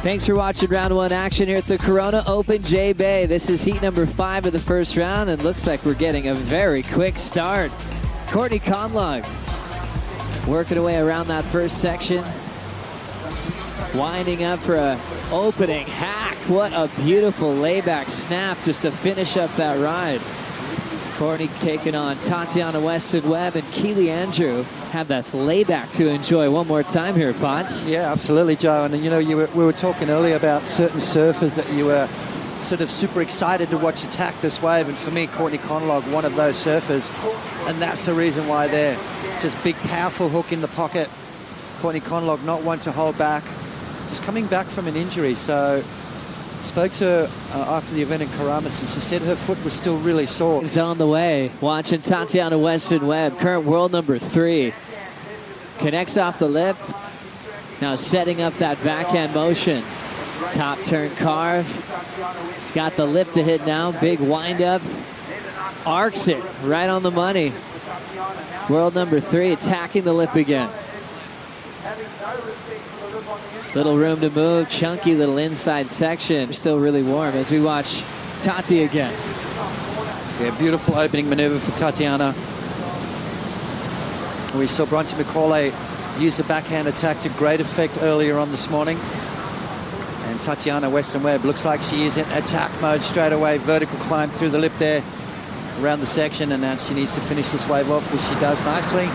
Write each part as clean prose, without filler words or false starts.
Thanks for watching round one action here at the Corona Open J Bay. This is heat number 5 of the first round, and looks like we're getting a very quick start. Courtney Conlogue working away around that first section. Winding up for a opening hack. What a beautiful layback snap just to finish up that ride. Courtney taking on Tatiana, Weston-Webb, and Keely Andrew. Have that layback to enjoy one more time here, Potts. Yeah, absolutely, Joe. And you know, we were talking earlier about certain surfers that you were sort of super excited to watch attack this wave. And for me, Courtney Conlogue, one of those surfers. And that's the reason why they're just big, powerful hook in the pocket. Courtney Conlogue, not one to hold back. Just coming back from an injury. So spoke to her after the event in Karamas, and she said her foot was still really sore. It's on the way. Watching Tatiana Weston-Webb, current world number 3. Connects off the lip. Now setting up that backhand motion. Top turn carve. He's got the lip to hit now. Big wind up. Arcs it right on the money. World number 3 attacking the lip again. Little room to move, chunky little inside section. Still really warm as we watch Tati again. Yeah, beautiful opening maneuver for Tatiana. We saw Bronte McCauley use the backhand attack to great effect earlier on this morning. And Tatiana Weston-Webb looks like she is in attack mode straight away. Vertical climb through the lip there around the section, and now she needs to finish this wave off, which she does nicely.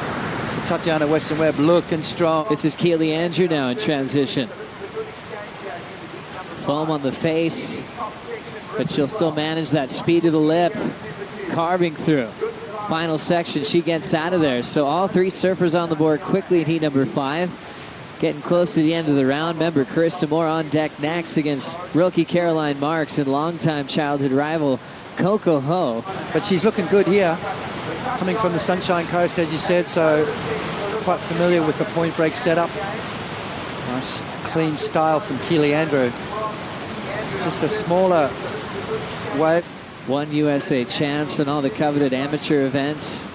Tatiana Weston-Webb looking strong. This is Keely Andrew now in transition. Foam on the face, but she'll still manage that speed to the lip. Carving through. Final section, she gets out of there. So all 3 surfers on the board quickly in heat number 5. Getting close to the end of the round. Member Carissa Moore on deck next against rookie Caroline Marks and longtime childhood rival Coco Ho. But she's looking good here. Coming from the Sunshine Coast, as you said, so quite familiar with the point break setup. Nice clean style from Keely Andrew. Just a smaller wave. 1 USA champs and all the coveted amateur events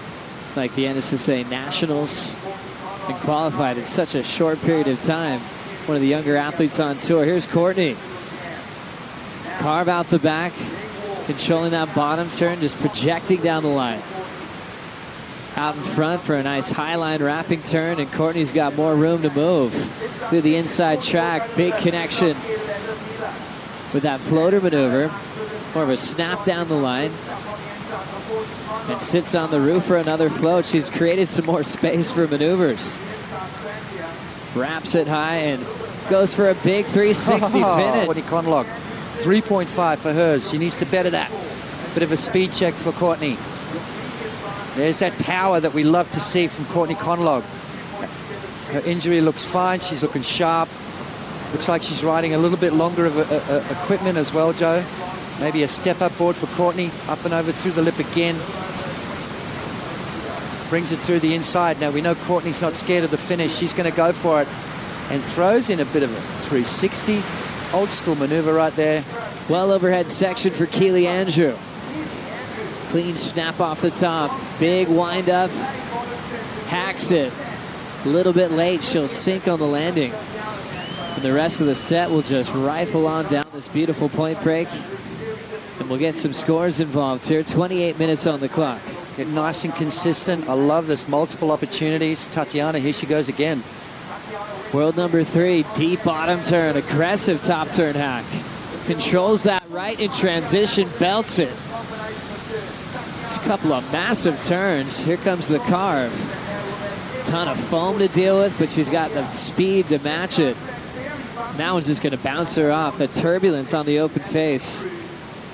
like the NSSA Nationals, and qualified in such a short period of time. One of the younger athletes on tour. Here's Courtney. Carve out the back, controlling that bottom turn, just projecting down the line. Out in front for a nice highline wrapping turn, and Courtney's got more room to move through the inside track. Big connection with that floater maneuver. More of a snap down the line. And sits on the roof for another float. She's created some more space for maneuvers. Wraps it high and goes for a big 360 finish. Courtney Conlogue, 3.5 for hers. She needs to better that. Bit of a speed check for Courtney. There's that power that we love to see from Courtney Conlogue. Her injury looks fine. She's looking sharp. Looks like she's riding a little bit longer of equipment as well, Joe. Maybe a step-up board for Courtney. Up and over through the lip again. Brings it through the inside. Now, we know Courtney's not scared of the finish. She's going to go for it. And throws in a bit of a 360. Old school maneuver right there. Well overhead section for Keely Andrew. Clean snap off the top. Big wind up. Hacks it. A little bit late. She'll sink on the landing. And the rest of the set will just rifle on down this beautiful point break. And we'll get some scores involved here. 28 minutes on the clock. Get nice and consistent. I love this. Multiple opportunities. Tatiana, here she goes again. World number 3, deep bottom turn. Aggressive top turn hack. Controls that right in transition. Belts it. A couple of massive turns. Here comes the carve. Ton of foam to deal with, but she's got the speed to match it. That one's just going to bounce her off. The turbulence on the open face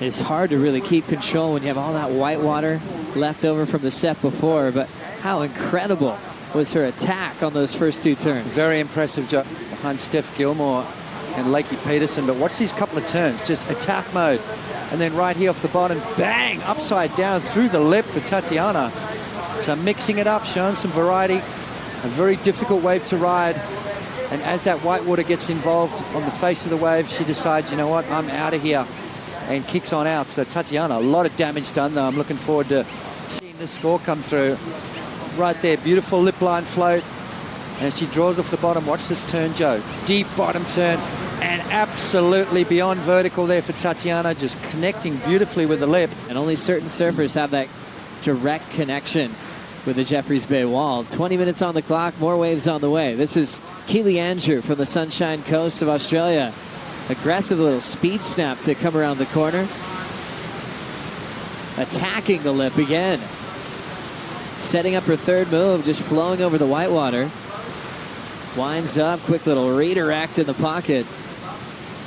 is hard to really keep control when you have all that white water left over from the set before. But how incredible was her attack on those first 2 turns. Very impressive job behind Steph Gilmore and Lakey Peterson. But watch these couple of turns. Just attack mode. And then right here off the bottom, bang, upside down through the lip for Tatiana. So mixing it up, showing some variety. A very difficult wave to ride. And as that white water gets involved on the face of the wave, she decides, you know what, I'm out of here. And kicks on out. So Tatiana, a lot of damage done though. I'm looking forward to seeing this score come through. Right there, beautiful lip line float. And she draws off the bottom. Watch this turn, Joe. Deep bottom turn. And absolutely beyond vertical there for Tatiana, just connecting beautifully with the lip. And only certain surfers have that direct connection with the Jeffreys Bay wall. 20 minutes on the clock, more waves on the way. This is Keely Andrew from the Sunshine Coast of Australia. Aggressive little speed snap to come around the corner. Attacking the lip again. Setting up her third move, just flowing over the whitewater. Winds up, quick little redirect in the pocket.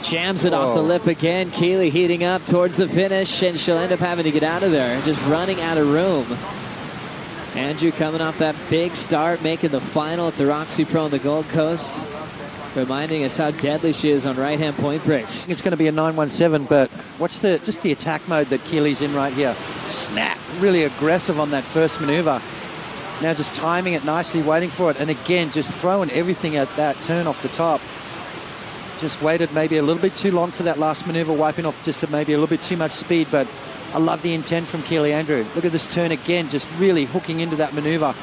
Jams it off the lip again. Keely heating up towards the finish, and she'll end up having to get out of there. Just running out of room. Andrew coming off that big start, making the final at the Roxy Pro on the Gold Coast. Reminding us how deadly she is on right-hand point breaks. It's going to be a 917, but what's just the attack mode that Keely's in right here? Snap, really aggressive on that first maneuver. Now just timing it nicely, waiting for it, and again, just throwing everything at that turn off the top. Just waited maybe a little bit too long for that last maneuver, wiping off just maybe a little bit too much speed, but I love the intent from Keely Andrew. Look at this turn again, just really hooking into that maneuver.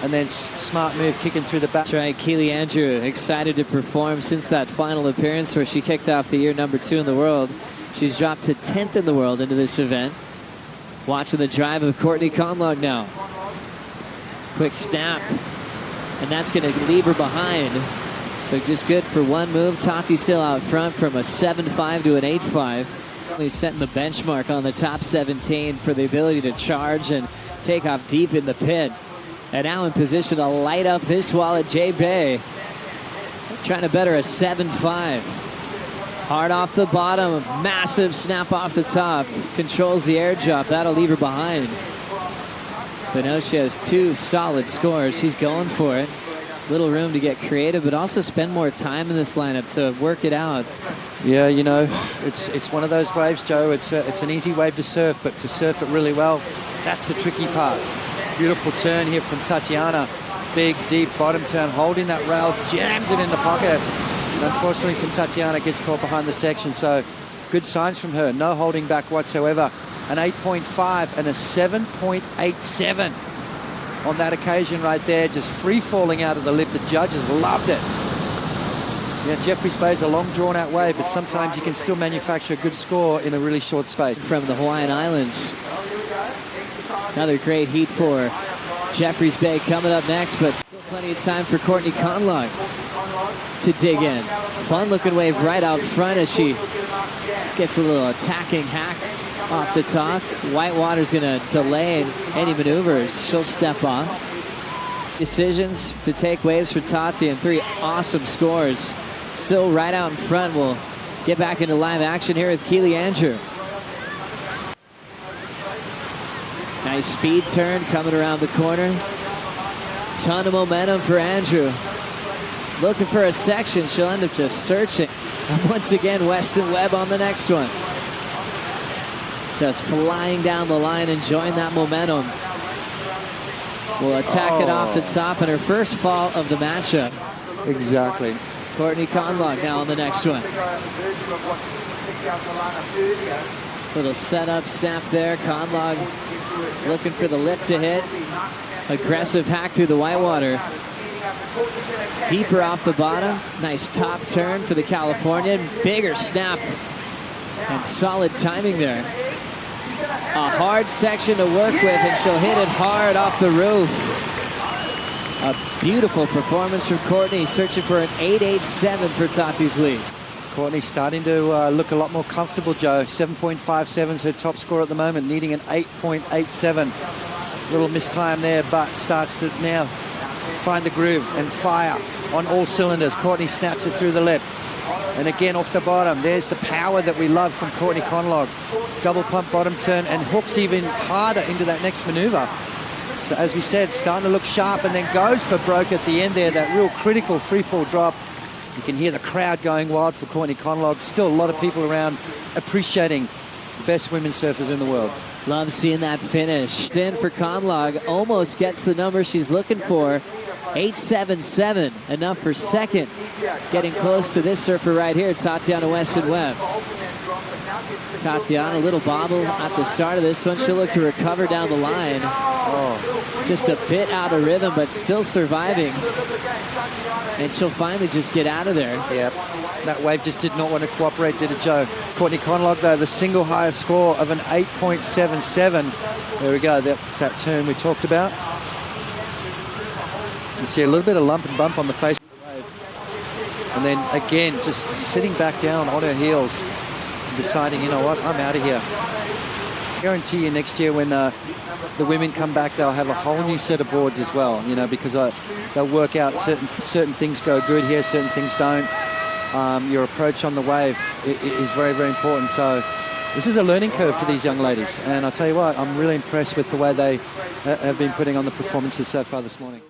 And then smart move kicking through the back. That's right, Keely Andrew excited to perform since that final appearance where she kicked off the year #2 in the world. She's dropped to 10th in the world into this event. Watching the drive of Courtney Conlogue now. Quick snap. And that's going to leave her behind. So just good for one move. Tati still out front from a 7.5 to an 8.5. He's setting the benchmark on the top 17 for the ability to charge and take off deep in the pit. And now in position to light up this wall at J Bay. Trying to better a 7.5. Hard off the bottom. Massive snap off the top. Controls the air drop. That'll leave her behind. But now she has two solid scores. She's going for it. Little room to get creative, but also spend more time in this lineup to work it out. Yeah, you know, it's one of those waves, Joe. It's an easy wave to surf, but to surf it really well, that's the tricky part. Beautiful turn here from Tatiana. Big, deep bottom turn, holding that rail, jams it in the pocket. And unfortunately for Tatiana, gets caught behind the section. So good signs from her. No holding back whatsoever. An 8.5 and a 7.87 on that occasion right there. Just free falling out of the lip. The judges loved it. Yeah, Jeffreys Bay is a long drawn-out wave, but sometimes you can still manufacture a good score in a really short space. From the Hawaiian Islands. Another great heat for Jeffreys Bay coming up next, but still plenty of time for Courtney Conlogue to dig in. Fun-looking wave right out front as she gets a little attacking hack off the top. Whitewater's going to delay any maneuvers. She'll step off. Decisions to take waves for Tati and three awesome scores. Still right out in front. We'll get back into live action here with Keely Andrew. Nice speed turn coming around the corner. Ton of momentum for Andrew. Looking for a section. She'll end up just searching. And once again, Weston-Webb on the next one. Just flying down the line, enjoying that momentum. Will attack it off the top in her first fall of the matchup. Exactly. Courtney Conlogue now on the next one. Little setup snap there. Conlogue looking for the lip to hit. Aggressive hack through the whitewater. Deeper off the bottom. Nice top turn for the Californian. Bigger snap. And solid timing there. A hard section to work with, and she'll hit it hard off the roof. A beautiful performance from Courtney, searching for an 8.87 for Tati's lead. Courtney starting to look a lot more comfortable, Joe. 7.57 is her top score at the moment, needing an 8.87. Little mistime there, but starts to now find the groove and fire on all cylinders. Courtney snaps it through the lip. And again, off the bottom, there's the power that we love from Courtney Conlogue. Double pump bottom turn and hooks even harder into that next maneuver. So as we said, starting to look sharp and then goes for broke at the end there. That real critical free fall drop. You can hear the crowd going wild for Courtney Conlogue. Still a lot of people around appreciating the best women surfers in the world. Love seeing that finish. It's in for Conlogue. Almost gets the number she's looking for. 8.77, enough for second. Getting close to this surfer right here, Tatiana Weston-Webb. Tatiana, a little bobble at the start of this one. She'll look to recover down the line. Just a bit out of rhythm, but still surviving. And she'll finally just get out of there. Yep. That wave just did not want to cooperate, did it, Joe? Courtney Conlogue, though, the single highest score of an 8.77. There we go. That's that turn we talked about. You see a little bit of lump and bump on the face of the wave. And then, again, just sitting back down on her heels and deciding, you know what, I'm out of here. I guarantee you next year when the women come back, they'll have a whole new set of boards as well, you know, because they'll work out certain things go good here, certain things don't. Your approach on the wave is very, very important. So this is a learning curve for these young ladies. And I'll tell you what, I'm really impressed with the way they have been putting on the performances so far this morning.